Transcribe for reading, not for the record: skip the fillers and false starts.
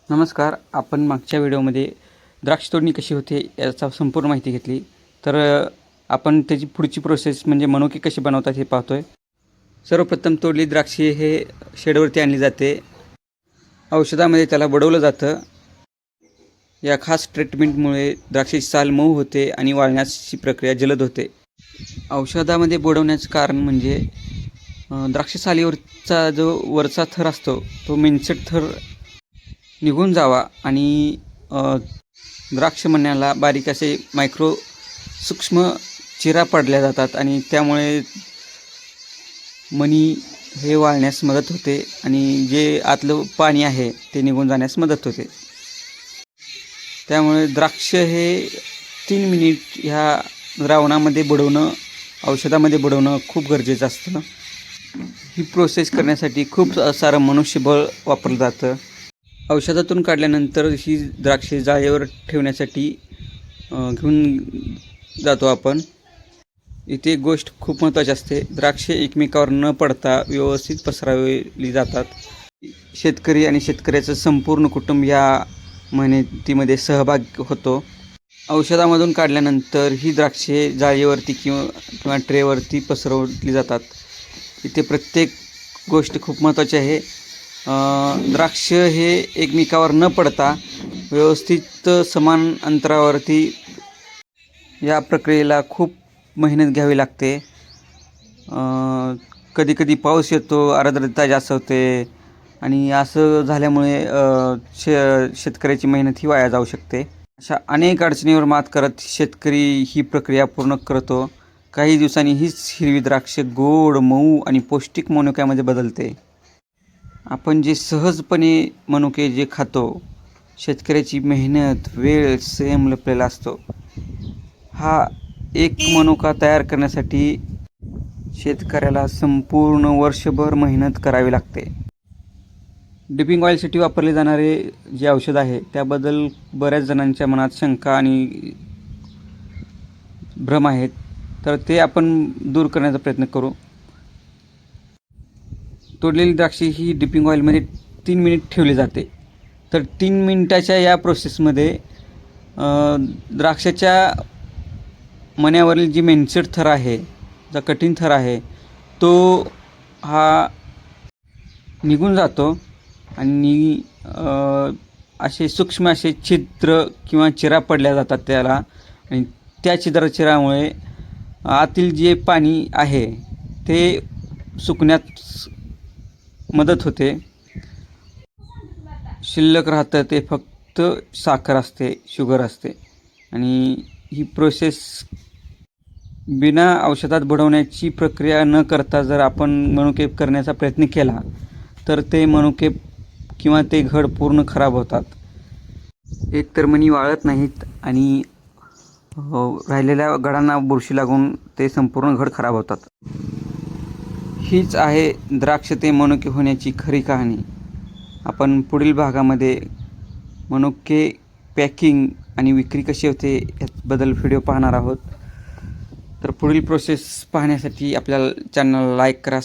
नमस्कार. आपण मागच्या व्हिडिओमध्ये द्राक्ष तोडणी कशी होते याचा संपूर्ण माहिती घेतली. तर आपण त्याची पुढची प्रोसेस म्हणजे मनुके कसे बनवतात हे पाहतोय. सर्वप्रथम तोडली द्राक्षे हे शेडवरती आणली जाते. औषधामध्ये त्याला बुडवलं जातं. या खास ट्रीटमेंटमुळे द्राक्षाची साल मऊ होते आणि वाळण्याची प्रक्रिया जलद होते. औषधामध्ये बुडवण्याचं कारण म्हणजे द्राक्ष सालीवरचा जो वरचा थर असतो तो मिनसट थर निघून जावा आणि द्राक्ष मण्याला बारीक असे मायक्रो सूक्ष्म चिरा पडल्या जातात आणि त्यामुळे मणी हे वाळण्यास मदत होते आणि जे आतलं पाणी आहे ते निघून जाण्यास मदत होते. त्यामुळे द्राक्ष हे 3 मिनिट ह्या द्रावणामध्ये बुडवणं, औषधामध्ये बुडवणं खूप गरजेचं असतं. ही प्रोसेस करण्यासाठी खूप सारं मनुष्यबळ वापरलं जातं. औषधातून काढल्यानंतर ही द्राक्षे जाळीवर ठेवण्यासाठी घेऊन जातो आपण. इथे एक गोष्ट खूप महत्त्वाची असते. द्राक्षे एकमेकावर न पडता व्यवस्थित पसरवली जातात. शेतकरी आणि शेतकऱ्याचं संपूर्ण कुटुंब या मेहनतीमध्ये सहभाग होतो. औषधामधून काढल्यानंतर ही द्राक्षे जाळीवरती किंवा ट्रेवरती पसरवली जातात. इथे प्रत्येक गोष्ट खूप महत्त्वाची आहे. द्राक्ष हे एकमेकावर न पडता व्यवस्थित समान अंतरावरती या प्रक्रियेला खूप मेहनत घ्यावी लागते. कधीकधी पाऊस येतो, आर्द्रता जास्त होते आणि असं झाल्यामुळे शेतकऱ्याची मेहनत ही वाया जाऊ शकते. अशा अनेक अडचणीवर मात करत शेतकरी ही प्रक्रिया पूर्ण करतो. काही दिवसांनी हीच हिरवी द्राक्ष गोड, मऊ आणि पौष्टिक मनुक्यामध्ये बदलते. आपण जे सहजपणे मनुके जे खातो, शेतकऱ्याची मेहनत, वेळ, संयम लपलेला असतो. हा एक मनुका तयार करण्यासाठी शेतकऱ्याला संपूर्ण वर्षभर मेहनत करावी लागते. डिपिंग ऑइलसाठी वापरले जाणारे जे औषध आहे त्याबद्दल बऱ्याच जणांच्या मनात शंका आणि भ्रम आहेत. तर ते आपण दूर करण्याचा प्रयत्न करू. तोडलेली द्राक्षे ही डिपिंग ऑइलमध्ये 3 मिनिट ठेवली जाते. तर 3 मिनिटाच्या या प्रोसेसमध्ये द्राक्षाच्या मण्यावरील जी मेनसट थर आहे, जो कठीण थर आहे, तो हा निघून जातो आणि असे सूक्ष्म असे छिद्र किंवा चिरा पडल्या जातात त्याला आणि त्या चिरामुळे आतील जे पाणी आहे ते सुकण्यात मदत होते. शिल्लक राहतं ते फक्त साखर असते, शुगर असते आणि ही प्रोसेस बिना औषधात बुडवण्याची प्रक्रिया न करता जर आपण मनुके करण्याचा प्रयत्न केला तर ते मनुके किंवा ते घड पूर्ण खराब होतात. एकतर मणी वाळत नाहीत आणि राहिलेल्या घडांना बुरशी लागून ते संपूर्ण घड खराब होतात. हीच आहे द्राक्ष ते मनुके होण्याची खरी कहाणी. आपण पुढील भागामध्ये मनुके पॅकिंग आणि विक्री कशी होते याबद्दल व्हिडिओ पाहणार आहोत. तर पुढील प्रोसेस पाहण्यासाठी आपल्याला चॅनल लाईक करा.